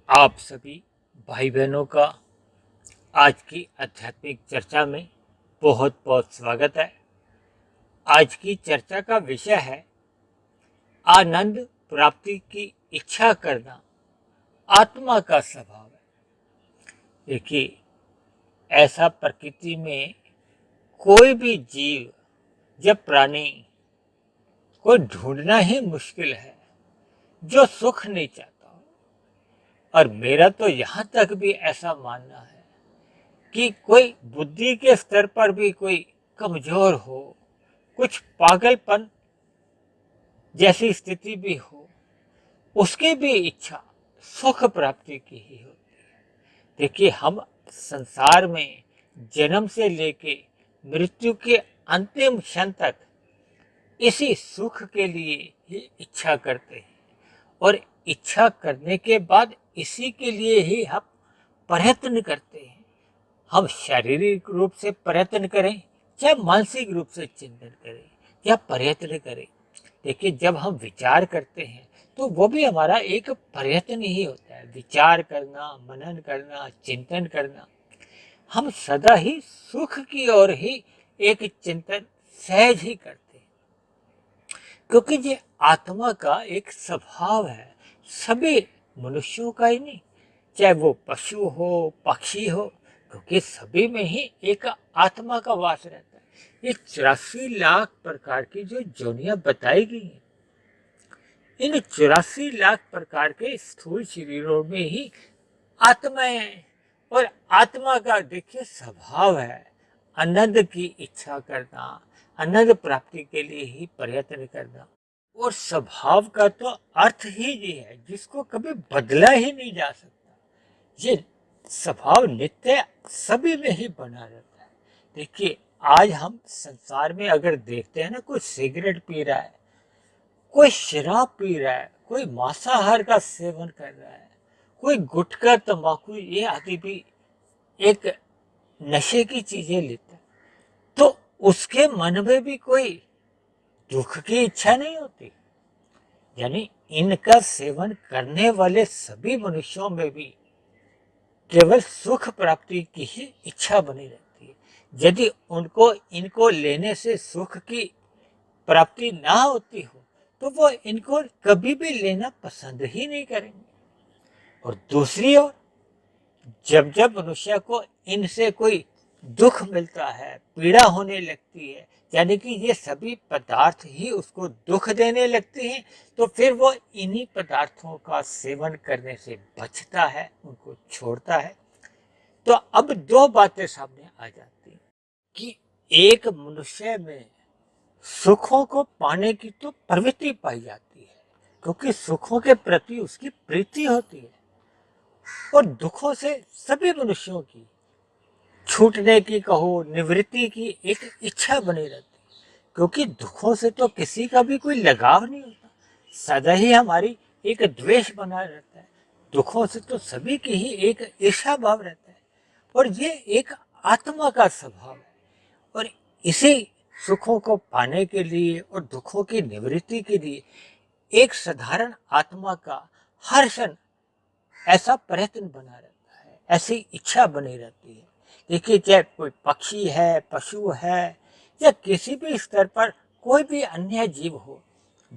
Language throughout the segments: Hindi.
आप सभी भाई बहनों का आज की आध्यात्मिक चर्चा में बहुत बहुत स्वागत है। आज की चर्चा का विषय है आनंद प्राप्ति की इच्छा करना आत्मा का स्वभाव है। देखिए, ऐसा प्रकृति में कोई भी जीव जब प्राणी को ढूंढना ही मुश्किल है जो सुख नहीं चाहता हो। और मेरा तो यहाँ तक भी ऐसा मानना है कि कोई बुद्धि के स्तर पर भी कोई कमजोर हो, कुछ पागलपन जैसी स्थिति भी हो, उसकी भी इच्छा सुख प्राप्ति की ही होती है। देखिए, हम संसार में जन्म से लेके मृत्यु के अंतिम क्षण तक इसी सुख के लिए ही इच्छा करते हैं और इच्छा करने के बाद इसी के लिए ही हम प्रयत्न करते हैं। हम शारीरिक रूप से प्रयत्न करें चाहे मानसिक रूप से चिंतन करें या प्रयत्न करें। देखिए, जब हम विचार करते हैं तो वो भी हमारा एक प्रयत्न ही होता है। विचार करना, मनन करना, चिंतन करना, हम सदा ही सुख की ओर ही एक चिंतन सहज ही करते हैं, क्योंकि ये आत्मा का एक स्वभाव है। सभी मनुष्यों का ही नहीं, चाहे वो पशु हो, पक्षी हो, क्योंकि सभी में ही एक आत्मा का वास रहता है। ये 84 लाख प्रकार की जो जोनियां बताई गई हैं, इन 84 लाख प्रकार के स्थूल शरीरों में ही आत्माएं हैं। और आत्मा का देखिए स्वभाव है आनंद की इच्छा करना, आनंद प्राप्ति के लिए ही प्रयत्न करना। और स्वभाव का तो अर्थ ही ये है जिसको कभी बदला ही नहीं जा सकता। ये स्वभाव नित्य सभी में ही बना रहता है। देखिए, आज हम संसार में अगर देखते हैं ना, कोई सिगरेट पी रहा है, कोई शराब पी रहा है, कोई मांसाहार का सेवन कर रहा है, कोई गुटखा, तंबाकू ये आदि भी एक नशे की चीजें लेता है, तो उसके मन में भी कोई दुख की इच्छा नहीं होती। यानी इनका सेवन करने वाले सभी मनुष्यों में भी केवल सुख प्राप्ति की ही इच्छा बनी रहती है। यदि उनको इनको लेने से सुख की प्राप्ति ना होती हो तो वो इनको कभी भी लेना पसंद ही नहीं करेंगे। और दूसरी ओर जब जब मनुष्य को इनसे कोई दुख मिलता है, पीड़ा होने लगती है, यानी कि ये सभी पदार्थ ही उसको दुख देने लगते हैं, तो फिर वो इन्हीं पदार्थों का सेवन करने से बचता है, उनको छोड़ता है। तो अब दो बातें सामने आ जाती हैं कि एक मनुष्य में सुखों को पाने की तो प्रवृत्ति पाई जाती है, क्योंकि सुखों के प्रति उसकी प्रीति होती है। और दुखों से सभी मनुष्यों की छूटने की कहो, निवृत्ति की एक इच्छा बनी रहती है, क्योंकि दुखों से तो किसी का भी कोई लगाव नहीं होता। सदा ही हमारी एक द्वेष बना रहता है। दुखों से तो सभी की ही एक ईर्ष्या भाव रहता है। और ये एक आत्मा का स्वभाव है। और इसी सुखों को पाने के लिए और दुखों की निवृत्ति के लिए एक साधारण आत्मा का हर क्षण ऐसा प्रयत्न बना रहता है, ऐसी इच्छा बनी रहती है। देखिए, चाहे कोई पक्षी है, पशु है, या किसी भी स्तर पर कोई भी अन्य जीव हो,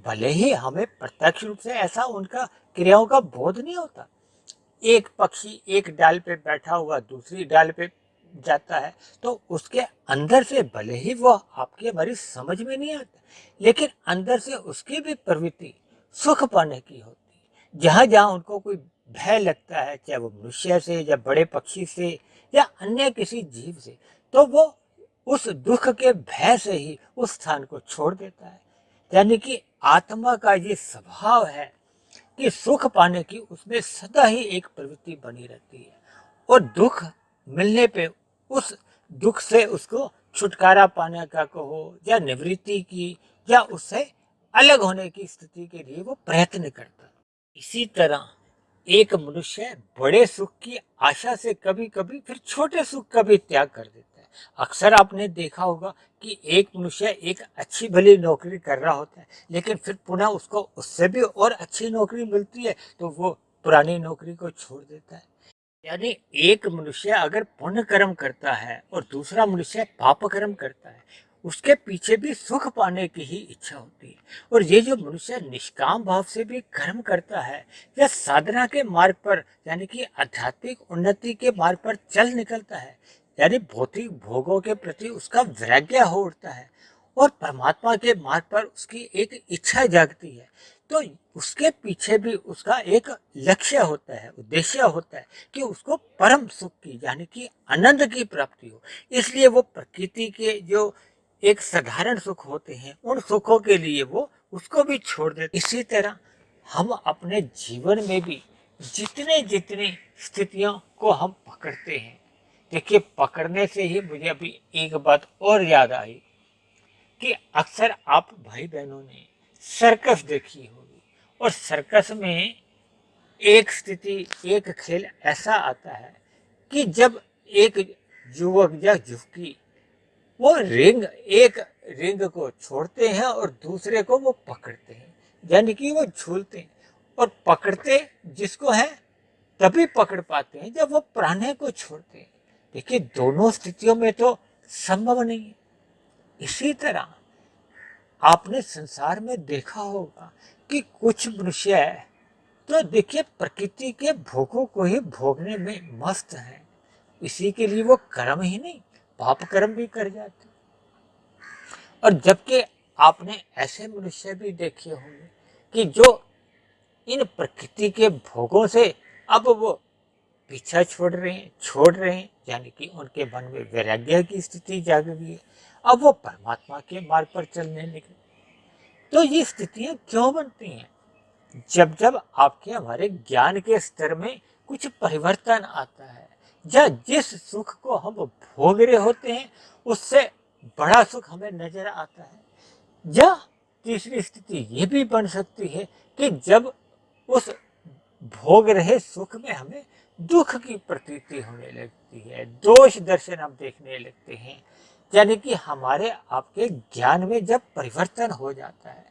भले ही हमें प्रत्यक्ष रूप से ऐसा उनका क्रियाओं का बोध नहीं होता। एक पक्षी एक डाल पे बैठा हुआ दूसरी डाल पे जाता है, तो उसके अंदर से भले ही वो आपकी हमारी समझ में नहीं आता, लेकिन अंदर से उसकी भी प्रवृत्ति सुख पाने की होती है। जहाँ जहाँ उनको कोई भय लगता है, चाहे वो मनुष्य से या बड़े पक्षी से या अन्य किसी जीव से, तो वो उस दुख के भय से ही उस स्थान को छोड़ देता है। यानी कि आत्मा का ये स्वभाव है कि सुख पाने की उसमें सदा ही एक प्रवृत्ति बनी रहती है। और दुख मिलने पे उस दुख से उसको छुटकारा पाने का कहो, या निवृत्ति की, या उससे अलग होने की स्थिति के लिए वो प्रयत्न करता है। इसी तरह एक मनुष्य बड़े सुख की आशा से कभी कभी फिर छोटे सुख का भी त्याग कर देता है। अक्सर आपने देखा होगा कि एक मनुष्य एक अच्छी भली नौकरी कर रहा होता है, लेकिन फिर पुनः उसको उससे भी और अच्छी नौकरी मिलती है, तो वो पुरानी नौकरी को छोड़ देता है। यानी एक मनुष्य अगर पुण्य कर्म करता है और दूसरा मनुष्य पाप कर्म करता है, उसके पीछे भी सुख पाने की ही इच्छा होती है। और ये जो मनुष्य निष्काम भाव से भी कर्म करता है या साधना के मार्ग पर यानी कि आध्यात्मिक उन्नति के मार्ग पर चल निकलता है, यानी भौतिक भोगों के प्रति उसका वैराग्य हो उठता है और परमात्मा के मार्ग पर उसकी एक इच्छा जागती है, तो उसके पीछे भी उसका एक लक्ष्य होता है, उद्देश्य होता है कि उसको परम सुख की यानी कि आनंद की प्राप्ति हो। इसलिए वो प्रकृति के जो एक साधारण सुख होते हैं, उन सुखों के लिए वो उसको भी छोड़ देते। इसी तरह हम अपने जीवन में भी जितने जितने स्थितियों को हम पकड़ते हैं, देखिए पकड़ने से ही मुझे अभी एक बात और याद आई कि अक्सर आप भाई बहनों ने सर्कस देखी होगी और सर्कस में एक स्थिति एक खेल ऐसा आता है कि जब एक युवक या युवती वो एक रिंग को छोड़ते हैं और दूसरे को वो पकड़ते हैं, यानी कि वो झूलते हैं और पकड़ते जिसको है तभी पकड़ पाते हैं जब वो प्राणे को छोड़ते हैं। देखिए दोनों स्थितियों में तो संभव नहीं है। इसी तरह आपने संसार में देखा होगा कि कुछ मनुष्य तो देखिए प्रकृति के भोगों को ही भोगने में मस्त है, इसी के लिए वो कर्म ही नहीं पाप कर्म भी कर जाते। और जबकि आपने ऐसे मनुष्य भी देखे होंगे कि जो इन प्रकृति के भोगों से अब वो पीछा छोड़ रहे हैं, यानी कि उनके मन में वैराग्य की स्थिति जाग गई है, अब वो परमात्मा के मार्ग पर चलने लगे। तो ये स्थितियां क्यों बनती हैं? जब जब आपके हमारे ज्ञान के स्तर में कुछ परिवर्तन आता है या जिस सुख को हम भोग रहे होते हैं उससे बड़ा सुख हमें नजर आता है, या तीसरी स्थिति ये भी बन सकती है कि जब उस भोग रहे सुख में हमें दुख की प्रतीति होने लगती है, दोष दर्शन हम देखने लगते हैं, यानी कि हमारे आपके ज्ञान में जब परिवर्तन हो जाता है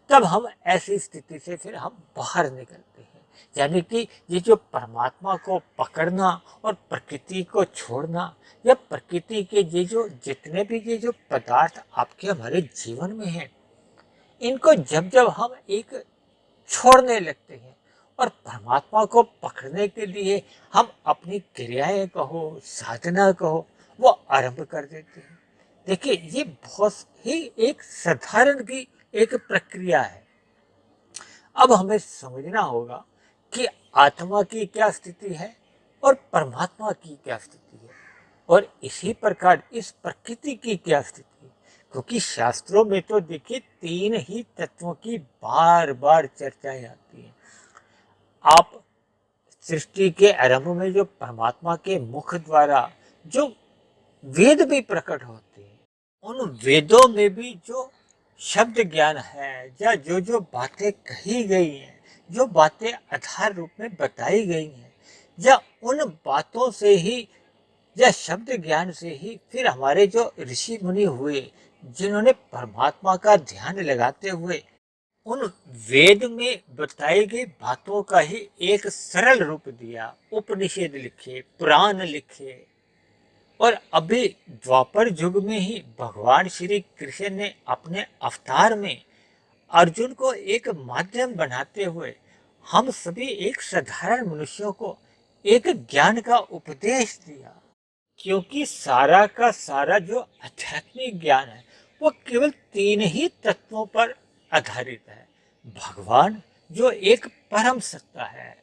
तब हम ऐसी स्थिति से फिर हम बाहर निकलते हैं। यानी कि ये जो परमात्मा को पकड़ना और प्रकृति को छोड़ना या प्रकृति के ये जो जितने भी ये जो पदार्थ आपके हमारे जीवन में हैं, इनको जब जब हम एक छोड़ने लगते हैं और परमात्मा को पकड़ने के लिए हम अपनी क्रियाएं कहो साधना कहो वो आरंभ कर देते हैं। देखिए ये बहुत ही एक साधारण की एक प्रक्रिया है। अब हमें समझना होगा कि आत्मा की क्या स्थिति है और परमात्मा की क्या स्थिति है और इसी प्रकार इस प्रकृति की क्या स्थिति है, क्योंकि शास्त्रों में तो देखिए तीन ही तत्वों की बार बार चर्चाएं आती हैं। आप सृष्टि के आरंभ में जो परमात्मा के मुख द्वारा जो वेद भी प्रकट होते हैं, उन वेदों में भी जो शब्द ज्ञान है या जो जो बातें कही गई हैं, जो बातें आधार रूप में बताई गई हैं, या उन बातों से ही या शब्द ज्ञान से ही फिर हमारे जो ऋषि मुनि हुए जिन्होंने परमात्मा का ध्यान लगाते हुए उन वेद में बताई गई बातों का ही एक सरल रूप दिया, उपनिषद लिखे, पुराण लिखे। और अभी द्वापर युग में ही भगवान श्री कृष्ण ने अपने अवतार में अर्जुन को एक माध्यम बनाते हुए हम सभी एक साधारण मनुष्यों को एक ज्ञान का उपदेश दिया, क्योंकि सारा का सारा जो आध्यात्मिक ज्ञान है वो केवल तीन ही तत्वों पर आधारित है। भगवान जो एक परम सत्ता है,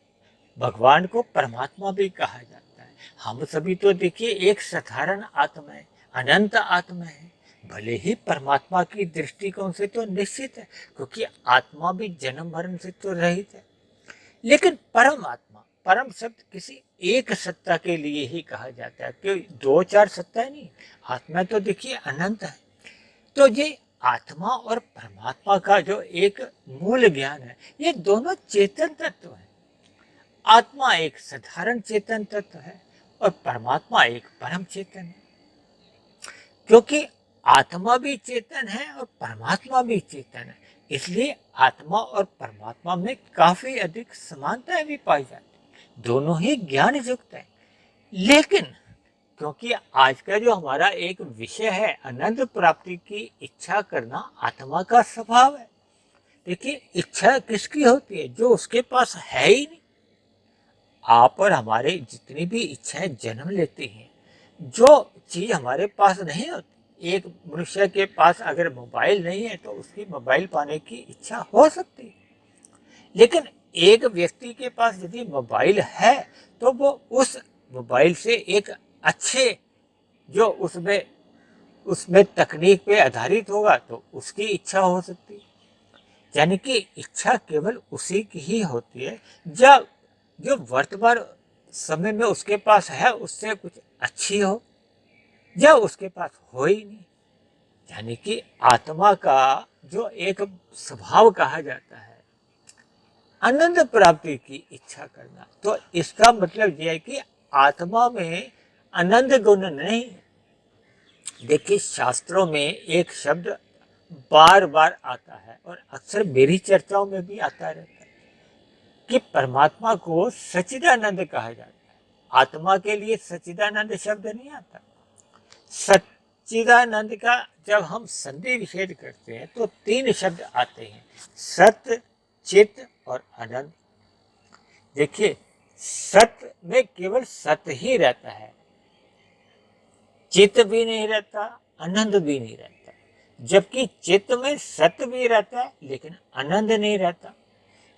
भगवान को परमात्मा भी कहा जाता है। हम सभी तो देखिए एक साधारण आत्मा है, अनंत आत्मा है, भले ही परमात्मा की दृष्टिकोण से तो निश्चित है क्योंकि आत्मा भी जन्म मरण से तो रहित है, लेकिन परम आत्मा, परम शब्द किसी एक सत्ता के लिए ही कहा जाता है, क्यों दो चार सत्ता नहीं, आत्मा तो देखिए अनंत है। तो ये आत्मा और परमात्मा का जो एक मूल ज्ञान है, ये दोनों चेतन तत्व है। आत्मा एक साधारण चेतन तत्व है और परमात्मा एक परम चेतन है, क्योंकि आत्मा भी चेतन है और परमात्मा भी चेतन है। इसलिए आत्मा और परमात्मा में काफी अधिक समानताएं भी पाई जाती हैं। दोनों ही ज्ञान युक्त है। लेकिन क्योंकि आज का जो हमारा एक विषय है आनंद प्राप्ति की इच्छा करना आत्मा का स्वभाव है। देखिए, इच्छा किसकी होती है? जो उसके पास है ही नहीं। आप और हमारे जितनी भी इच्छाएं जन्म लेती हैं, जो चीज हमारे पास नहीं होती। एक मनुष्य के पास अगर मोबाइल नहीं है तो उसकी मोबाइल पाने की इच्छा हो सकती है। लेकिन एक व्यक्ति के पास यदि मोबाइल है तो वो उस मोबाइल से एक अच्छे जो उसमें तकनीक पे आधारित होगा तो उसकी इच्छा हो सकती है। यानी कि इच्छा केवल उसी की ही होती है जब जो वर्तमान समय में उसके पास है उससे कुछ अच्छी हो, या उसके पास हो ही नहीं। यानी कि आत्मा का जो एक स्वभाव कहा जाता है आनंद प्राप्ति की इच्छा करना, तो इसका मतलब यह है कि आत्मा में आनंद गुण नहीं है। देखिए, शास्त्रों में एक शब्द बार बार आता है और अक्सर मेरी चर्चाओं में भी आता रहता है कि परमात्मा को सच्चिदानंद कहा जाता है। आत्मा के लिए सच्चिदानंद शब्द नहीं आता। सच्चिदानंद का जब हम संधि विच्छेद करते हैं तो 3 शब्द आते हैं, सत्य, चित्त और आनंद। देखिए, सत्य में केवल सत्य ही रहता है, चित्त भी नहीं रहता, आनंद भी नहीं रहता। जबकि चित्त में सत्य भी रहता है लेकिन आनंद नहीं रहता,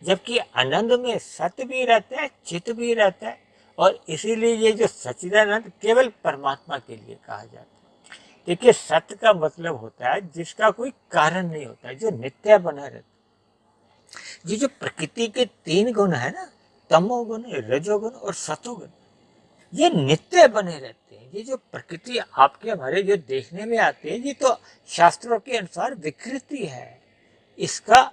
जबकि आनंद में सत्य भी रहता है, चित्त भी रहता है। और इसीलिए ये जो सच्चिदानंद केवल परमात्मा के लिए कहा जाता है। देखिए, सत्य का मतलब होता है जिसका कोई कारण नहीं होता है, जो नित्य बना रहता है। ये जो प्रकृति के 3 गुण है ना, तमोगुण, रजोगुण और सतोगुण, ये नित्य बने रहते हैं। ये जो प्रकृति आपके हमारे जो देखने में आते हैं, ये तो शास्त्रों के अनुसार विकृति है, इसका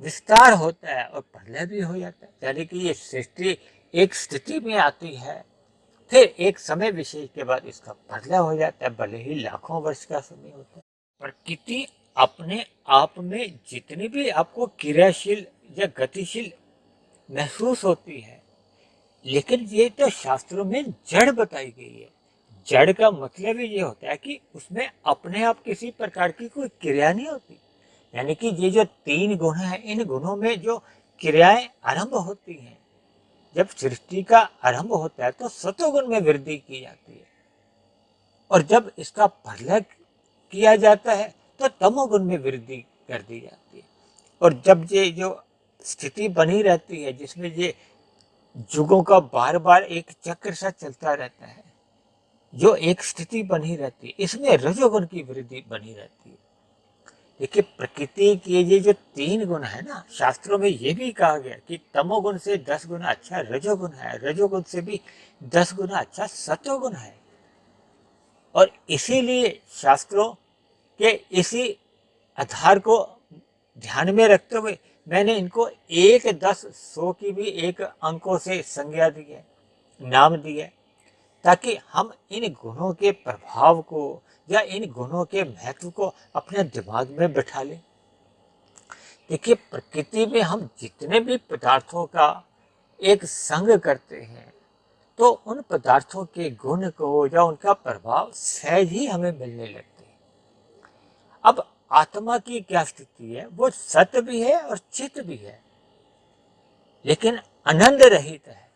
विस्तार होता है और प्रलय भी हो जाता है। यानी कि ये सृष्टि एक स्थिति में आती है, फिर एक समय विशेष के बाद इसका प्रलय हो जाता है, भले ही लाखों वर्ष का समय होता है। प्रकृति अपने आप में जितनी भी आपको क्रियाशील या गतिशील महसूस होती है, लेकिन ये तो शास्त्रों में जड़ बताई गई है। जड़ का मतलब ही ये होता है कि उसमें अपने आप किसी प्रकार की कोई क्रिया नहीं होती। यानी कि ये जो 3 गुण हैं, इन गुणों में जो क्रियाएं आरंभ होती हैं, जब सृष्टि का आरंभ होता है तो सतोगुण में वृद्धि की जाती है, और जब इसका प्रलय किया जाता है तो तमोगुण में वृद्धि कर दी जाती है। और जब ये जो स्थिति बनी रहती है जिसमें ये युगों का बार बार एक चक्र सा चलता रहता है, जो एक स्थिति बनी रहती है, इसमें रजोगुण की वृद्धि बनी रहती है। देखिए, प्रकृति के ये जो 3 गुण है ना, शास्त्रों में ये भी कहा गया कि तमोगुण से 10 गुना अच्छा रजोगुण है, रजोगुण से भी 10 गुना अच्छा सतोगुण है। और इसीलिए शास्त्रों के इसी आधार को ध्यान में रखते हुए मैंने इनको 1, 10, 100 की भी एक अंकों से संज्ञा दी है, नाम दिया है, ताकि हम इन गुणों के प्रभाव को या इन गुणों के महत्व को अपने दिमाग में बैठा लें। देखिए, प्रकृति में हम जितने भी पदार्थों का एक संग करते हैं तो उन पदार्थों के गुण को या उनका प्रभाव सहज ही हमें मिलने लगते हैं। अब आत्मा की क्या स्थिति है? वो सत्य भी है और चित्त भी है, लेकिन आनंद रहित है।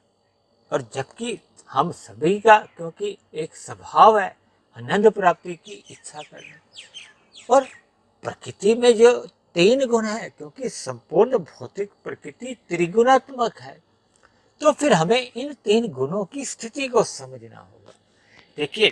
और जबकि हम सभी का क्योंकि एक स्वभाव है आनंद प्राप्ति की इच्छा करना, और प्रकृति में जो 3 गुण है, क्योंकि संपूर्ण भौतिक प्रकृति त्रिगुणात्मक है, तो फिर हमें इन 3 गुणों की स्थिति को समझना होगा। देखिए,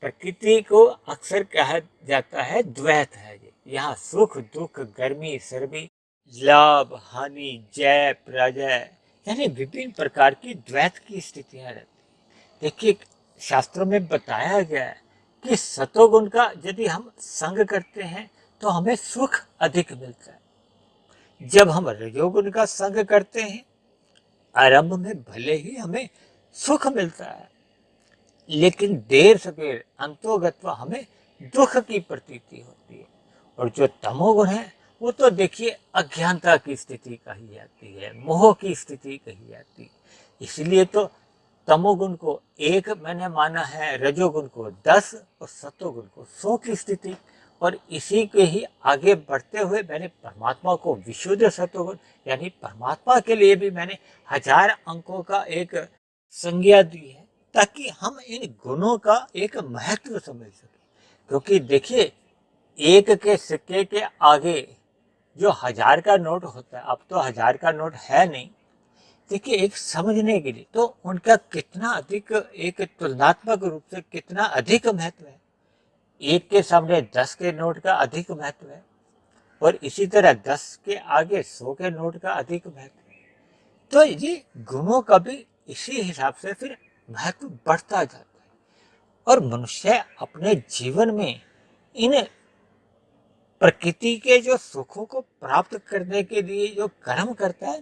प्रकृति को अक्सर कहा जाता है द्वैत है। यहाँ सुख दुख, गर्मी सर्दी, लाभ हानि, जय पराजय, यानी विभिन्न प्रकार की द्वैत की स्थितियां रहती हैं। देखिए, शास्त्रों में बताया गया है कि सतोगुण का यदि हम संग करते हैं तो हमें सुख अधिक मिलता है। जब हम रजोगुण का संग करते हैं, आरंभ में भले ही हमें सुख मिलता है, लेकिन देर सवेर अंतोगत्वा हमें दुख की प्रतीति होती है। और जो तमोगुण है वो तो देखिए अज्ञानता की स्थिति कही जाती है, मोह की स्थिति कही जाती है। इसलिए तो तमोगुण को 1 मैंने माना है, रजोगुण को 10 और सतोगुण को 100 की स्थिति। और इसी के ही आगे बढ़ते हुए मैंने परमात्मा को विशुद्ध सतोगुण यानी परमात्मा के लिए भी मैंने 1000 अंकों का एक संज्ञा दी है, ताकि हम इन गुणों का एक महत्व समझ सकें। क्योंकि देखिए, 1 के सिक्के के आगे जो 1000 का नोट होता है, अब तो 1000 का नोट है नहीं, देखिए एक समझने के लिए तो उनका कितना अधिक एक तुलनात्मक रूप से कितना अधिक महत्व है। 1 के सामने 10 के नोट का अधिक महत्व है, और इसी तरह 10 के आगे 100 के नोट का अधिक महत्व है। तो ये गुणों का भी इसी हिसाब से फिर महत्व बढ़ता जाता है। और मनुष्य अपने जीवन में इन प्रकृति के जो सुखों को प्राप्त करने के लिए जो कर्म करता है,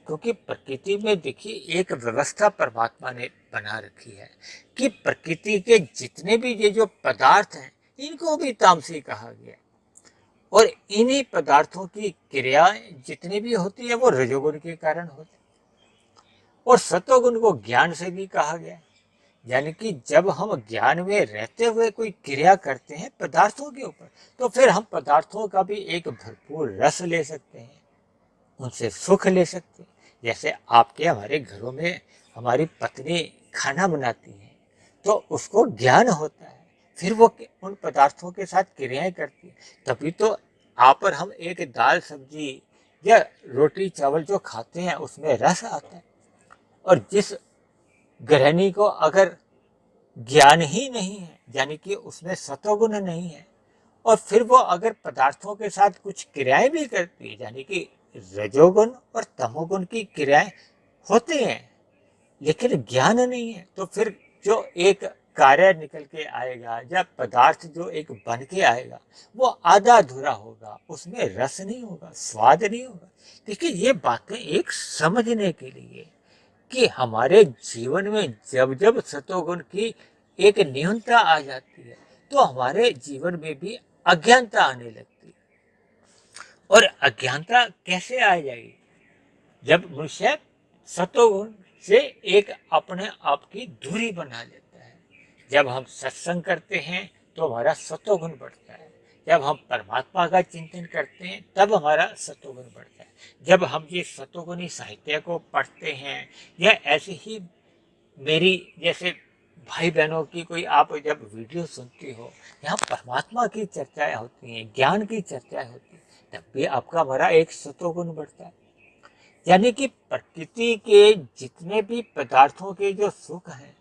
क्योंकि प्रकृति में देखिए एक व्यवस्था परमात्मा ने बना रखी है कि प्रकृति के जितने भी ये जो पदार्थ हैं, इनको भी तामसी कहा गया है। और इन्हीं पदार्थों की क्रियाएं जितनी भी होती है वो रजोगुण के कारण होती है। और सतोगुण को ज्ञान से भी कहा गया है, यानी कि जब हम ज्ञान में रहते हुए कोई क्रिया करते हैं पदार्थों के ऊपर, तो फिर हम पदार्थों का भी एक भरपूर रस ले सकते हैं, उनसे सुख ले सकते हैं। जैसे आपके हमारे घरों में हमारी पत्नी खाना बनाती है, तो उसको ज्ञान होता है, फिर वो उन पदार्थों के साथ क्रियाएं करती है, तभी तो आप और हम एक दाल सब्जी या रोटी चावल जो खाते हैं उसमें रस आता है। और जिस गृहिणी को अगर ज्ञान ही नहीं है, यानी कि उसमें सतोगुण नहीं है, और फिर वो अगर पदार्थों के साथ कुछ क्रियाएं भी करती है, यानी कि रजोगुण और तमोगुण की क्रियाएं होती हैं, लेकिन ज्ञान नहीं है, तो फिर जो एक कार्य निकल के आएगा या पदार्थ जो एक बन के आएगा, वो आधा अधूरा होगा, उसमें रस नहीं होगा, स्वाद नहीं होगा। देखिए, ये बातें एक समझने के लिए कि हमारे जीवन में जब जब सतोगुण की एक न्यूनता आ जाती है, तो हमारे जीवन में भी अज्ञानता आने लगती है। और अज्ञानता कैसे आ जाएगी? जब मनुष्य सतोगुण से एक अपने आप की दूरी बना लेता है। जब हम सत्संग करते हैं तो हमारा सतोगुण बढ़ता है, जब हम परमात्मा का चिंतन करते हैं तब हमारा सतोगुण बढ़ता है। जब हम ये सतोगुणी साहित्य को पढ़ते हैं, या ऐसे ही मेरी जैसे भाई बहनों की कोई आप जब वीडियो सुनती हो, यहाँ परमात्मा की चर्चाएं होती हैं, ज्ञान की चर्चाएं होती हैं, तब भी आपका हमारा एक सतोगुण बढ़ता है। यानी कि प्रकृति के जितने भी पदार्थों के जो सुख हैं,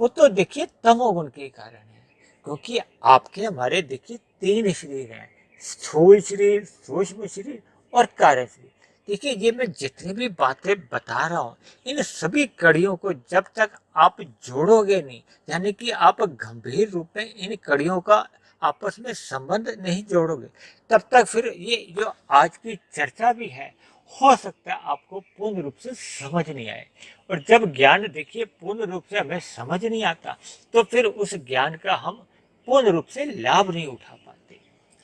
वो तो देखिए तमोगुण के कारण है। क्योंकि आपके हमारे देखिए 3 शरीर हैं, स्थूल शरीर, सूक्ष्म शरीर और कार्य शरीर। देखिए, ये मैं जितनी भी बातें बता रहा हूँ, इन सभी कड़ियों को जब तक आप जोड़ोगे नहीं, यानी कि आप गंभीर रूप में इन कड़ियों का आपस में संबंध नहीं जोड़ोगे, तब तक फिर ये जो आज की चर्चा भी है, हो सकता है आपको पूर्ण रूप से समझ नहीं आए। और जब ज्ञान देखिए पूर्ण रूप से हमें समझ नहीं आता, तो फिर उस ज्ञान का हम पूर्ण रूप से लाभ नहीं उठा पाते।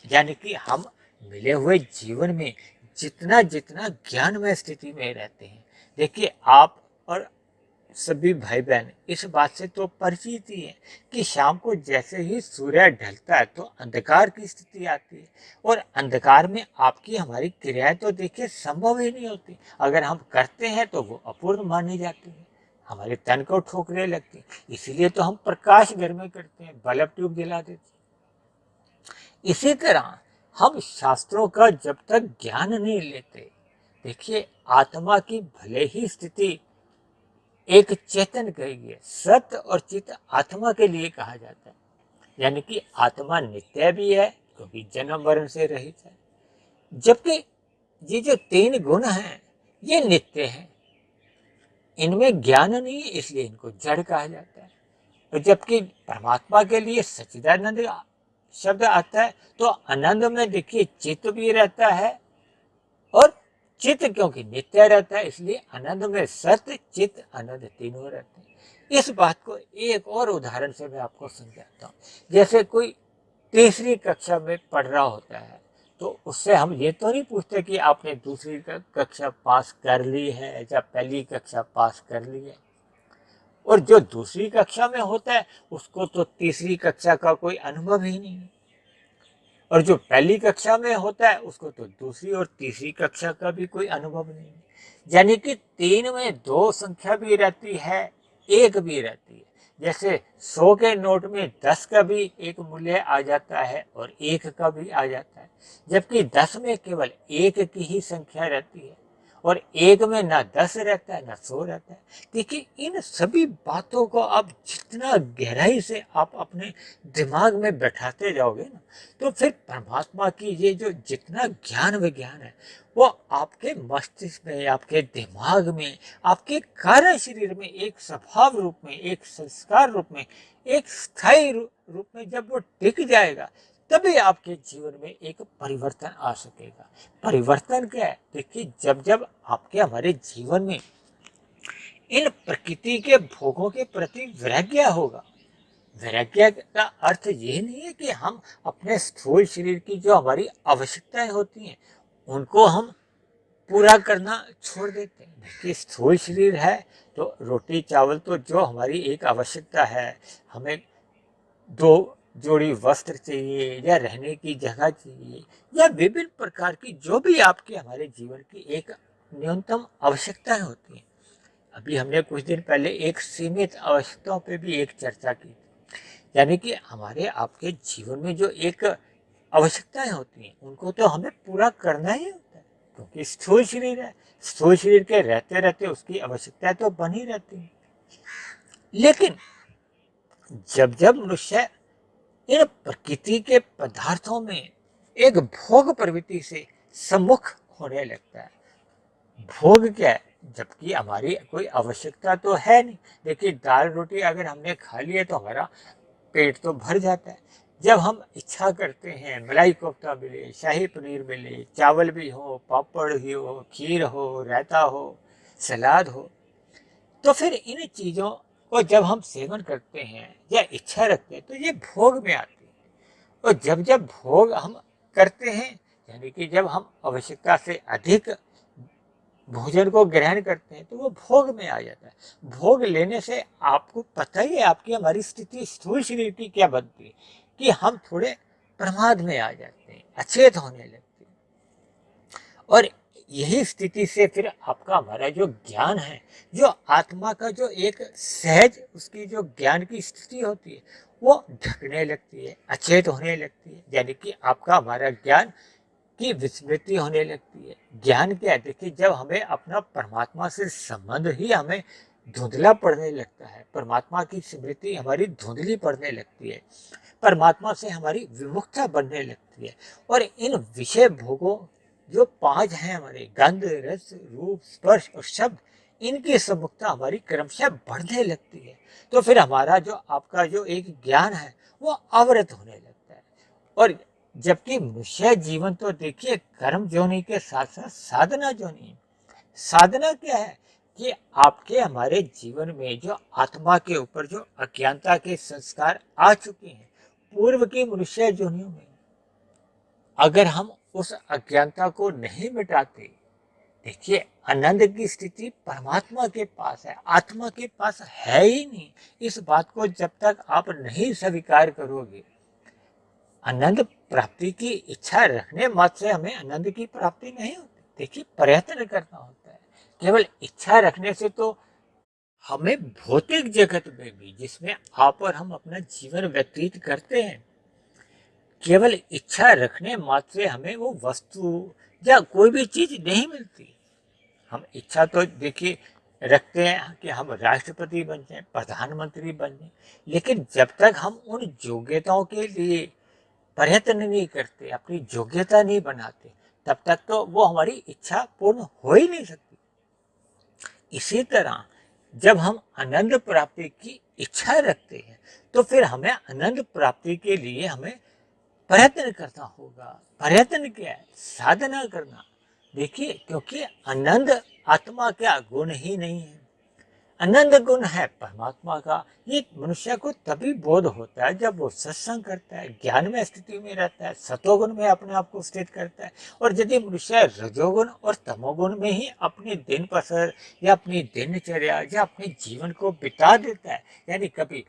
यानी कि हम मिले हुए जीवन में जितना जितना ज्ञानमय स्थिति में रहते हैं, देखिए आप और सभी भाई बहन इस बात से तो परिचित ही है कि शाम को जैसे ही सूर्य ढलता है तो अंधकार की स्थिति आती है, और अंधकार में आपकी हमारी क्रियाएं तो देखिए संभव ही नहीं होती। अगर हम करते हैं तो वो अपूर्ण मानी जाती है, हमारे तन को ठोकरे लगती है। इसीलिए तो हम प्रकाश घर में करते हैं, बल्ब ट्यूब जला देते हैं। इसी तरह हम शास्त्रों का जब तक ज्ञान नहीं लेते, देखिए आत्मा की भले ही स्थिति एक चेतन कही है, सत्य और चित्त आत्मा के लिए कहा जाता है। यानी कि आत्मा नित्य भी है क्योंकि जन्म मरण से रहित है, जबकि ये जो 3 गुण हैं ये नित्य हैं, इनमें ज्ञान नहीं है, इसलिए इनको जड़ कहा जाता है। और जबकि परमात्मा के लिए सच्चिदानंद शब्द आता है, तो आनंद में देखिए चित्त भी रहता है, और चित्त क्योंकि नित्य रहता है, इसलिए आनंद में सत्य चित्त आनंद तीनों रहते हैं। इस बात को एक और उदाहरण से मैं आपको समझाता हूँ। जैसे कोई तीसरी कक्षा में पढ़ रहा होता है, तो उससे हम ये तो नहीं पूछते कि आपने दूसरी कक्षा पास कर ली है या पहली कक्षा पास कर ली है। और जो दूसरी कक्षा में होता है उसको तो तीसरी कक्षा का कोई अनुभव ही नहीं है, और जो पहली कक्षा में होता है उसको तो दूसरी और तीसरी कक्षा का भी कोई अनुभव नहीं है। यानी कि 3 में 2 संख्या भी रहती है, 1 भी रहती है। जैसे 100 के नोट में 10 का भी एक मूल्य आ जाता है और 1 का भी आ जाता है, जबकि 10 में केवल 1 की ही संख्या रहती है और 1 में ना 10 रहता है ना 100 रहता है। देखिए, इन सभी बातों को आप जितना गहराई से आप अपने दिमाग में बैठाते जाओगे ना, तो फिर परमात्मा की ये जो जितना ज्ञान विज्ञान है वो आपके मस्तिष्क में, आपके दिमाग में, आपके कार्य शरीर में एक स्वभाव रूप में, एक संस्कार रूप में, एक स्थायी रूप में जब वो टिक जाएगा, तभी आपके जीवन में एक परिवर्तन आ सकेगा। परिवर्तन क्या है? देखिए, जब जब आपके हमारे जीवन में इन प्रकृति के भोगों के प्रति वैराग्य होगा। वैराग्य का अर्थ ये नहीं है कि हम अपने स्थूल शरीर की जो हमारी आवश्यकताएं होती हैं उनको हम पूरा करना छोड़ देते हैं। देखिए, स्थूल शरीर है तो रोटी चावल तो जो हमारी एक आवश्यकता है, हमें 2 जोड़ी वस्त्र चाहिए या रहने की जगह चाहिए या विभिन्न प्रकार की जो भी आपके हमारे जीवन की एक न्यूनतम आवश्यकताएं होती हैं। अभी हमने कुछ दिन पहले एक सीमित आवश्यकताओं पे भी एक चर्चा की, यानी कि हमारे आपके जीवन में जो एक आवश्यकताएं होती हैं उनको तो हमें पूरा करना ही होता है, क्योंकि स्थूल शरीर है। स्थूल शरीर के रहते रहते उसकी आवश्यकताएं तो बनी रहती हैं। लेकिन जब जब मनुष्य इन प्रकृति के पदार्थों में एक भोग प्रवृत्ति से सम्मुख होने लगता है। भोग क्या है? जबकि हमारी कोई आवश्यकता तो है नहीं। देखिए, दाल रोटी अगर हमने खा ली है तो हमारा पेट तो भर जाता है। जब हम इच्छा करते हैं मलाई कोफ्ता मिले, शाही पनीर मिले, चावल भी हो, पापड़ भी हो, खीर हो, रायता हो, सलाद हो, तो फिर इन चीज़ों को जब हम सेवन करते हैं या इच्छा रखते हैं तो ये भोग में आती है। और जब जब भोग हम करते हैं, यानी कि जब हम आवश्यकता से अधिक भोजन को ग्रहण करते हैं तो वो भोग में आ जाता है। भोग लेने से आपको पता ही है आपकी हमारी स्थिति स्थूल शरीर की क्या बनती है कि हम थोड़े प्रमाद में आ जाते हैं, अचेत होने लगते हैं। और यही स्थिति से फिर आपका हमारा जो ज्ञान है, जो आत्मा का जो एक सहज उसकी जो ज्ञान की स्थिति होती है वो ढकने लगती है, अचेत होने लगती है। यानी कि आपका हमारा ज्ञान की विस्मृति होने लगती है। ज्ञान क्या है? देखिए, जब हमें अपना परमात्मा से संबंध ही हमें धुंधला पड़ने लगता है, परमात्मा की स्मृति हमारी धुंधली पड़ने लगती है, परमात्मा से हमारी विमुखता बनने लगती है, और इन विषय भोगों जो 5 हैं हमारे, गंध रस रूप स्पर्श और शब्द, इनकी सम्मुखता हमारी क्रमशः बढ़ने लगती है। तो फिर हमारा जो आपका जो एक ज्ञान है वो अवरत होने लगता है। और जबकि मनुष्य जीवन तो देखिए कर्म जोनि के साथ साथ साधना जोनि है। साधना क्या है? कि आपके हमारे जीवन में जो आत्मा के ऊपर जो अज्ञानता के संस्कार आ चुके हैं पूर्व की मनुष्य जोनियों में, अगर हम उस अज्ञानता को नहीं मिटाते, देखिए आनंद की स्थिति परमात्मा के पास है, आत्मा के पास है ही नहीं। इस बात को जब तक आप नहीं स्वीकार करोगे, आनंद प्राप्ति की इच्छा रखने मात्र से हमें आनंद की प्राप्ति नहीं होती। देखिए, प्रयत्न करना होता है। केवल इच्छा रखने से तो हमें भौतिक जगत में भी, जिसमें आप और हम अपना जीवन व्यतीत करते हैं, केवल इच्छा रखने मात्र से हमें वो वस्तु या कोई भी चीज नहीं मिलती। हम इच्छा तो देखिए रखते हैं कि हम राष्ट्रपति बन जाएं, प्रधानमंत्री बन जाएं, लेकिन जब तक हम उन योग्यताओं के लिए प्रयत्न नहीं करते, अपनी योग्यता नहीं बनाते, तब तक तो वो हमारी इच्छा पूर्ण हो ही नहीं सकती। इसी तरह जब हम आनंद प्राप्ति की इच्छा रखते हैं तो फिर हमें आनंद प्राप्ति के लिए हमें प्रयत्न करना होगा। प्रयत्न क्या है? साधना करना। देखिए, क्योंकि आनंद आत्मा का गुण ही नहीं है। आनंद गुण है परमात्मा का, ये मनुष्य को तभी बोध होता है जब वो सत्संग करता है, ज्ञान में स्थिति में रहता है, सतोगुण में अपने आप को स्थित करता है। और यदि मनुष्य रजोगुण और तमोगुण में ही अपनी दिन पसर या अपनी दिनचर्या या अपने जीवन को बिता देता है, यानी कभी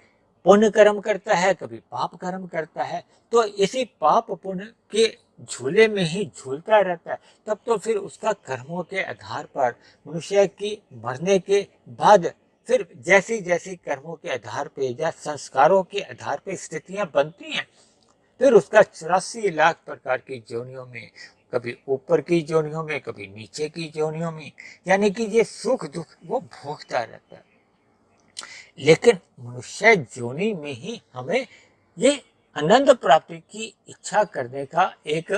पुण्य कर्म करता है, कभी पाप कर्म करता है, तो इसी पाप पुण्य के झूले में ही झूलता रहता है, तब तो फिर उसका कर्मों के आधार पर मनुष्य की मरने के बाद फिर जैसी जैसी कर्मों के आधार पे या संस्कारों के आधार पे स्थितियां बनती हैं, फिर उसका 84 लाख प्रकार की योनियों में, कभी ऊपर की योनियों में, कभी नीचे की योनियों में, यानी कि ये सुख दुख वो भोगता रहता है। लेकिन मनुष्य योनि में ही हमें ये आनंद प्राप्ति की इच्छा करने का एक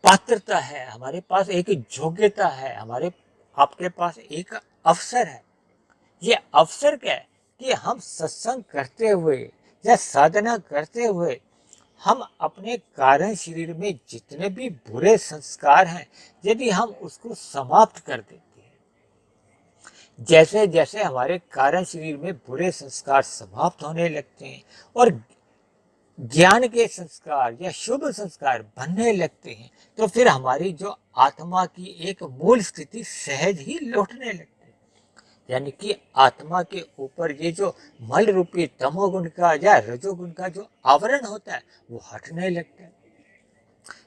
पात्रता है, हमारे पास एक योग्यता है, हमारे आपके पास एक अवसर है। ये अवसर क्या है कि हम सत्संग करते हुए या साधना करते हुए हम अपने कारण शरीर में जितने भी बुरे संस्कार हैं, यदि हम उसको समाप्त कर देते हैं, जैसे जैसे हमारे कारण शरीर में बुरे संस्कार समाप्त होने लगते हैं और ज्ञान के संस्कार या शुभ संस्कार बनने लगते हैं, तो फिर हमारी जो आत्मा की एक मूल स्थिति सहज ही लौटने लगती है। यानी कि आत्मा के ऊपर ये जो मल रूपी तमोगुण का या रजोगुण का जो आवरण होता है वो हटने लगता है।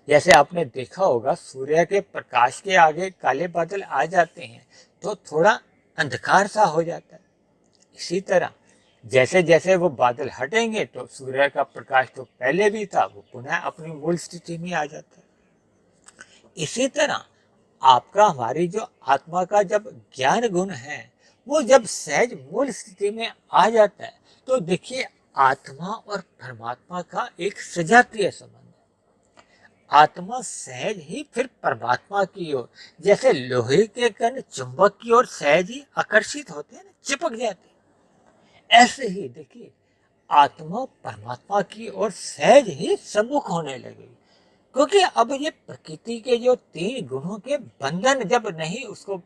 जैसे आपने देखा होगा, सूर्य के प्रकाश के आगे काले बादल आ जाते हैं तो थोड़ा अंधकार सा हो जाता है। इसी तरह जैसे जैसे वो बादल हटेंगे तो सूर्य का प्रकाश तो पहले भी था, वो पुनः अपनी मूल स्थिति में आ जाता है। इसी तरह आपका हमारी जो आत्मा का जब ज्ञान गुण है वो जब सहज मूल स्थिति में आ जाता है, तो देखिए आत्मा और परमात्मा का एक सजातीय संबंध है। आत्मा सहज ही फिर परमात्मा की ओर, जैसे लोहे के कण चुंबक की ओर सहज ही आकर्षित होते हैं, चिपक जाते हैं, ऐसे ही देखिए आत्मा परमात्मा की ओर सहज ही सम्मुख होने लगेगी। क्योंकि अब ये प्रकृति के जो 3 गुणों के बंधन जब नहीं उसको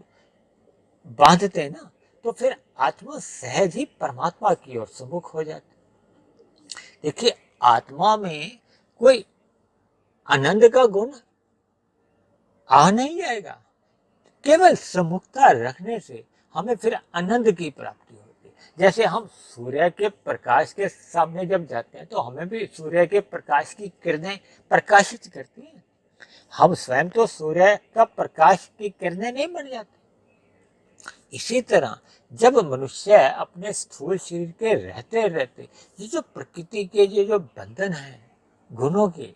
बांधते ना, तो फिर आत्मा सहज ही परमात्मा की ओर सम्मुख हो जाती। देखिए आत्मा में कोई आनंद का गुण आ नहीं जाएगा, केवल सम्मुखता रखने से हमें फिर आनंद की प्राप्ति होती है। जैसे हम सूर्य के प्रकाश के सामने जब जाते हैं तो हमें भी सूर्य के प्रकाश की किरणें प्रकाशित करती हैं, हम स्वयं तो सूर्य का प्रकाश की किरणें नहीं बन जाते। इसी तरह जब मनुष्य अपने स्थूल शरीर के रहते रहते ये जो प्रकृति के ये जो बंधन है गुणों के,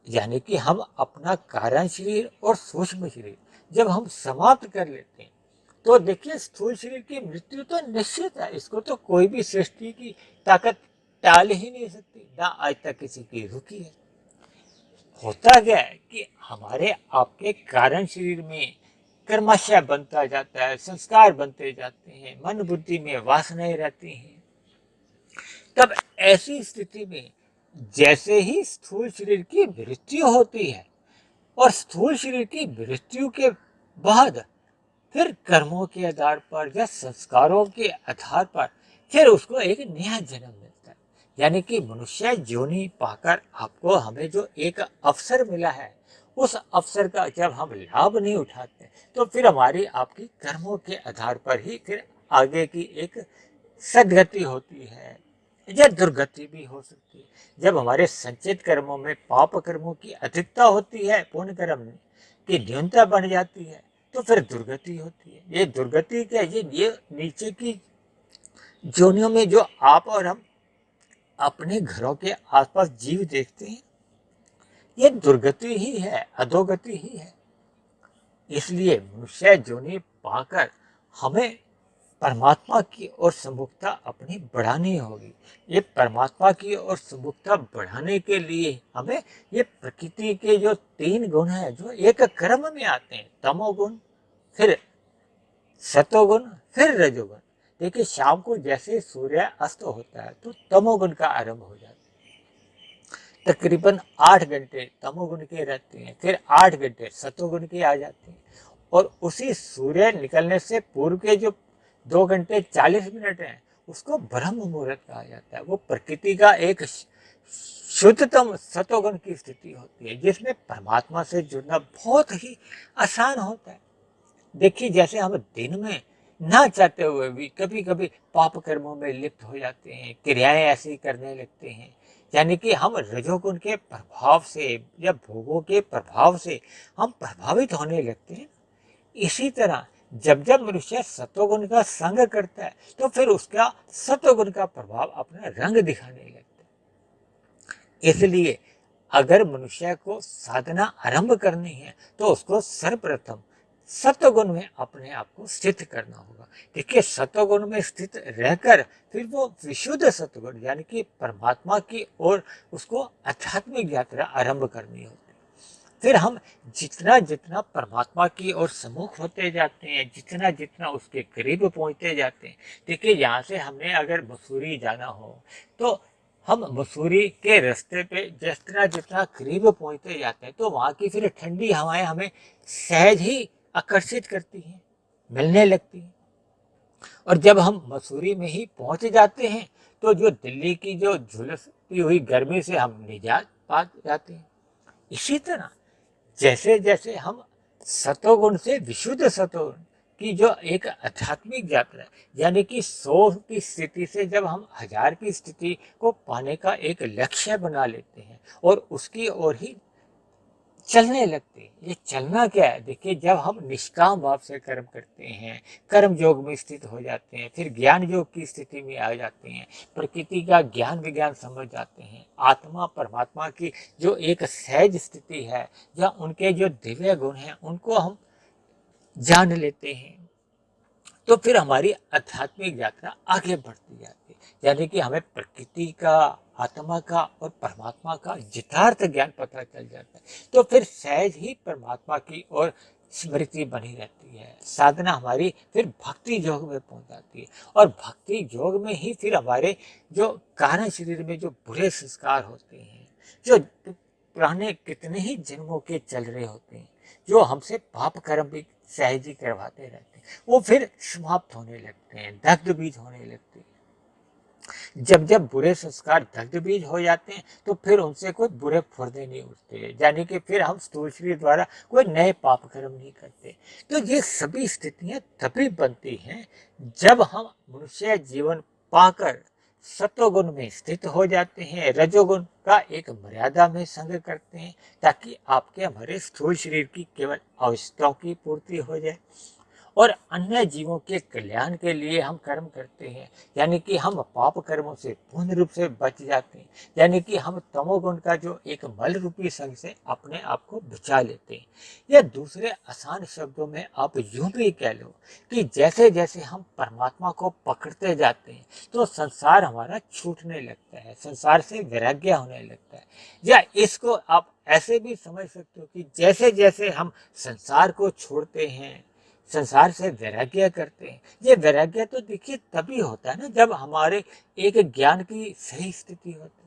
यानी कि हम अपना कारण शरीर और सूक्ष्म शरीर जब हम समाप्त कर लेते हैं, तो देखिए स्थूल शरीर की मृत्यु तो निश्चित है, इसको तो कोई भी सृष्टि की ताकत टाल ही नहीं सकती, ना आज तक किसी की रुकी है। होता क्या है कि हमारे आपके कारण शरीर में कर्माशय बनता जाता है, संस्कार बनते जाते हैं, मन बुद्धि में वासनाएं रहती हैं। तब ऐसी स्थिति में जैसे ही स्थूल शरीर की मृत्यु होती है और स्थूल शरीर की मृत्यु के बाद फिर कर्मों के आधार पर या संस्कारों के आधार पर फिर उसको एक नया जन्म मिलता है। यानी कि मनुष्य योनि पाकर आपको हमें जो एक अवसर मिला है, उस अवसर का जब हम लाभ नहीं उठाते तो फिर हमारी आपकी कर्मों के आधार पर ही फिर आगे की एक सदगति होती है या दुर्गति भी हो सकती है। जब हमारे संचित कर्मों में पाप कर्मों की अधिकता होती है, पुण्य कर्म की न्यूनता बन जाती है, तो फिर दुर्गति होती है। ये दुर्गति क्या, ये नीचे की जोनियों में जो आप और हम अपने घरों के आसपास जीव देखते हैं, ये दुर्गति ही है, अधोगति ही है। इसलिए मनुष्य जोनि पाकर हमें परमात्मा की ओर सम्मुखता अपनी बढ़ानी होगी। ये परमात्मा की ओर सम्मुखता बढ़ाने के लिए हमें ये प्रकृति के जो 3 गुण हैं जो एक क्रम में आते हैं, तमोगुण, फिर सतोगुण, फिर रजोगुण। देखिए शाम को जैसे सूर्य अस्त होता है तो तमोगुण का आरंभ हो जाता है। तकरीबन 8 घंटे तमोगुण के रहते हैं, फिर 8 घंटे सतोगुण के आ जाते हैं। और उसी सूर्य निकलने से पूर्व के जो 2 घंटे 40 मिनट हैं, उसको ब्रह्म मुहूर्त कहा जाता है। वो प्रकृति का एक शुद्धतम सतोगुण की स्थिति होती है, जिसमें परमात्मा से जुड़ना बहुत ही आसान होता है। देखिए, जैसे हम दिन में ना चाहते हुए भी कभी कभी पाप कर्मों में लिप्त हो जाते हैं, क्रियाएं ऐसी करने लगते हैं, यानी कि हम रजोगुण के प्रभाव से या भोगों के प्रभाव से हम प्रभावित होने लगते हैं। इसी तरह जब जब मनुष्य सत्वगुण का संग करता है, तो फिर उसका सत्वगुण का प्रभाव अपना रंग दिखाने लगता है। इसलिए अगर मनुष्य को साधना आरंभ करनी है, तो उसको सर्वप्रथम सत्वगुण में अपने आप को स्थित करना होगा। देखिए, सत्वगुण में स्थित रहकर फिर वो विशुद्ध सत्वगुण यानी कि परमात्मा की ओर उसको आध्यात्मिक यात्रा आरंभ करनी होगी। फिर हम जितना जितना परमात्मा की ओर सम्मुख होते जाते हैं, जितना जितना उसके करीब पहुंचते जाते हैं। देखिए, यहाँ से हमने अगर मसूरी जाना हो, तो हम मसूरी के रास्ते पे जितना जितना करीब पहुंचते जाते हैं, तो वहाँ की फिर ठंडी हवाएं हमें सहज ही आकर्षित करती हैं, मिलने लगती हैं। और जब हम मसूरी में ही पहुंच जाते हैं, तो जो दिल्ली की जो झुलसती हुई गर्मी से हम निजात पा जाते हैं। इसी तरह जैसे जैसे हम सतोगुण से विशुद्ध सतोगुण की जो एक आध्यात्मिक यात्रा है, यानी कि 100 की स्थिति से जब हम 1000 की स्थिति को पाने का एक लक्ष्य बना लेते हैं और उसकी ओर ही चलने लगते हैं। ये चलना क्या है? देखिए, जब हम निष्काम भाव से कर्म करते हैं, कर्म योग में स्थित हो जाते हैं, फिर ज्ञान योग की स्थिति में आ जाते हैं, प्रकृति का ज्ञान विज्ञान समझ जाते हैं, आत्मा परमात्मा की जो एक सहज स्थिति है, या उनके जो दिव्य गुण हैं उनको हम जान लेते हैं, तो फिर हमारी आध्यात्मिक यात्रा आगे बढ़ती जाती है। यानी कि हमें प्रकृति का, आत्मा का और परमात्मा का यथार्थ ज्ञान पता चल जाता है, तो फिर सहज ही परमात्मा की ओर स्मृति बनी रहती है। साधना हमारी फिर भक्ति योग में पहुंच जाती है, और भक्ति योग में ही फिर हमारे जो कारण शरीर में जो बुरे संस्कार होते हैं, जो पुराने कितने ही जन्मों के चल रहे होते हैं, जो हमसे पाप कर्म भी सहज ही करवाते रहते हैं, वो फिर समाप्त होने लगते हैं, दग्ध बीज होने लगते हैं। जब जब बुरे संस्कार दग्ध बीज हो जाते हैं, तो फिर उनसे कोई बुरे फुर्दे नहीं उठते, यानी कि फिर हम स्थूल शरीर द्वारा कोई नए पाप कर्म नहीं करते। तो ये सभी स्थितियां तभी बनती हैं जब हम मनुष्य जीवन पाकर सत्वगुण में स्थित हो जाते हैं, रजोगुण का एक मर्यादा में संग करते हैं, ताकि आपके हमारे स्थूल शरीर की केवल आवश्यकताओं की पूर्ति हो जाए और अन्य जीवों के कल्याण के लिए हम कर्म करते हैं। यानी कि हम पाप कर्मों से पूर्ण रूप से बच जाते हैं, यानी कि हम तमोगुण का जो एक मल रूपी संग से अपने आप को बचा लेते हैं। या दूसरे आसान शब्दों में आप यूं भी कह लो कि जैसे जैसे हम परमात्मा को पकड़ते जाते हैं, तो संसार हमारा छूटने लगता है, संसार से वैराग्य होने लगता है। या इसको आप ऐसे भी समझ सकते हो कि जैसे जैसे हम संसार को छोड़ते हैं, संसार से वैराग्य करते हैं। ये वैराग्य तो देखिए तभी होता है ना, जब हमारे एक ज्ञान की सही स्थिति होती है।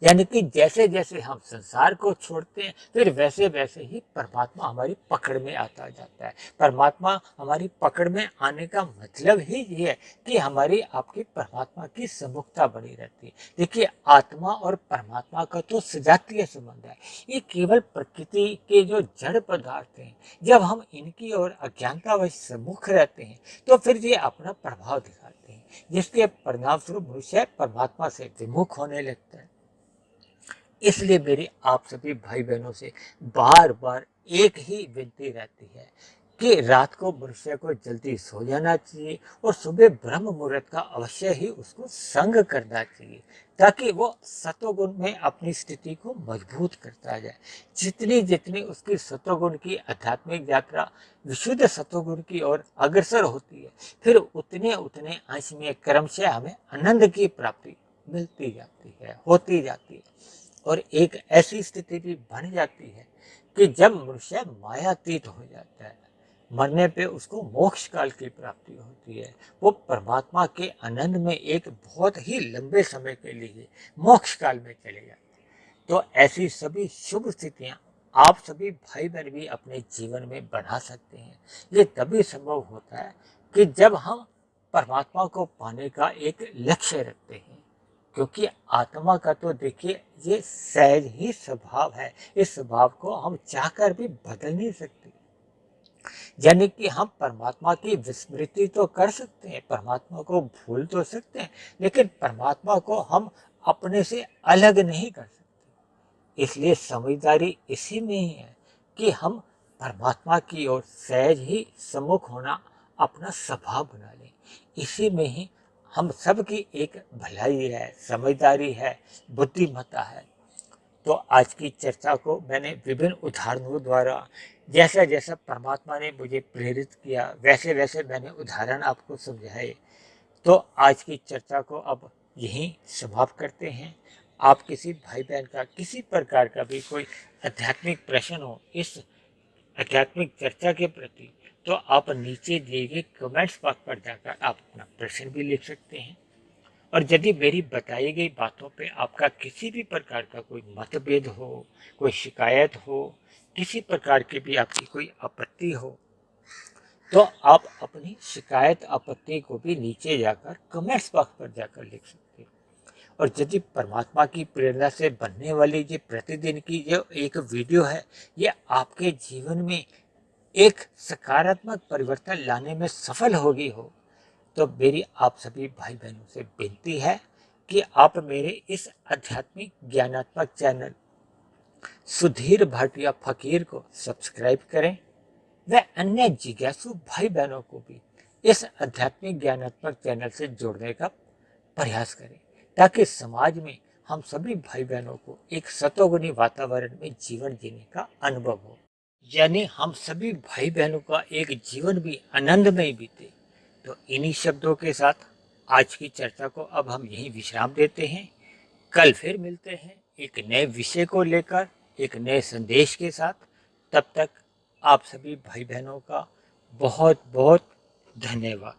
यानी कि जैसे जैसे हम संसार को छोड़ते हैं, फिर वैसे वैसे ही परमात्मा हमारी पकड़ में आता जाता है। परमात्मा हमारी पकड़ में आने का मतलब ही ये है कि हमारी आपकी परमात्मा की सम्मुखता बनी रहती है। देखिए, आत्मा और परमात्मा का तो सजातीय संबंध है। ये केवल प्रकृति के जो जड़ पदार्थ हैं, जब हम इनकी ओर अज्ञानतावश सम्मुख रहते हैं, तो फिर ये अपना प्रभाव दिखाते हैं, जिसके परिणाम स्वरूप मनुष्य परमात्मा से विमुख होने लगता है। इसलिए मेरी आप सभी भाई बहनों से बार बार एक ही विनती रहती है कि रात को मनुष्य को जल्दी सो जाना चाहिए और सुबह ब्रह्म मुहूर्त का अवश्य ही उसको संग करना चाहिए, ताकि वो सतोगुण में अपनी स्थिति को मजबूत करता जाए। जितनी जितनी उसकी सतोगुण की आध्यात्मिक यात्रा विशुद्ध सतोगुण की ओर अग्रसर होती है, फिर उतने उतने अंश में क्रमशः हमें आनंद की प्राप्ति मिलती जाती है, होती जाती है। और एक ऐसी स्थिति भी बन जाती है कि जब मनुष्य मायातीत हो जाता है, मरने पे उसको मोक्ष काल की प्राप्ति होती है। वो परमात्मा के आनंद में एक बहुत ही लंबे समय के लिए मोक्ष काल में चले जाते हैं। तो ऐसी सभी शुभ स्थितियां आप सभी भाई बहन भी अपने जीवन में बना सकते हैं। ये तभी संभव होता है कि जब हम परमात्मा को पाने का एक लक्ष्य रखते हैं, क्योंकि आत्मा का तो देखिए ये सहज ही स्वभाव है, इस स्वभाव को हम चाहकर भी बदल नहीं सकते। यानी कि हम परमात्मा की विस्मृति तो कर सकते हैं, परमात्मा को भूल तो सकते हैं, लेकिन परमात्मा को हम अपने से अलग नहीं कर सकते। इसलिए समझदारी इसी में ही है कि हम परमात्मा की ओर सहज ही सम्मुख होना अपना स्वभाव बना लें। इसी में ही हम सब की एक भलाई है, समझदारी है, बुद्धिमत्ता है। तो आज की चर्चा को मैंने विभिन्न उदाहरणों द्वारा, जैसा जैसा परमात्मा ने मुझे प्रेरित किया, वैसे वैसे मैंने उदाहरण आपको समझाए। तो आज की चर्चा को अब यहीं समाप्त करते हैं। आप किसी भाई बहन का किसी प्रकार का भी कोई आध्यात्मिक प्रश्न हो इस आध्यात्मिक चर्चा के प्रति, तो आप नीचे दिए गए कमेंट्स बॉक्स पर जाकर आप अपना प्रश्न भी लिख सकते हैं। और यदि मेरी बताई गई बातों पे आपका किसी भी प्रकार का कोई मतभेद हो, कोई शिकायत हो, किसी प्रकार की भी आपकी कोई आपत्ति हो, तो आप अपनी शिकायत आपत्ति को भी नीचे जाकर कमेंट्स बॉक्स पर जाकर लिख सकते हैं। और यदि परमात्मा की प्रेरणा से बनने वाली ये प्रतिदिन की जो एक वीडियो है, ये आपके जीवन में एक सकारात्मक परिवर्तन लाने में सफल होगी हो, तो मेरी आप सभी भाई बहनों से विनती है कि आप मेरे इस आध्यात्मिक ज्ञानात्मक चैनल सुधीर भाटिया फकीर को सब्सक्राइब करें व अन्य जिज्ञासु भाई बहनों को भी इस आध्यात्मिक ज्ञानात्मक चैनल से जोड़ने का प्रयास करें, ताकि समाज में हम सभी भाई बहनों को एक सतोगुणी वातावरण में जीवन जीने का अनुभव हो, यानी हम सभी भाई बहनों का एक जीवन भी आनंदमय बीते। तो इन्हीं शब्दों के साथ आज की चर्चा को अब हम यहीं विश्राम देते हैं। कल फिर मिलते हैं एक नए विषय को लेकर, एक नए संदेश के साथ। तब तक आप सभी भाई बहनों का बहुत बहुत धन्यवाद।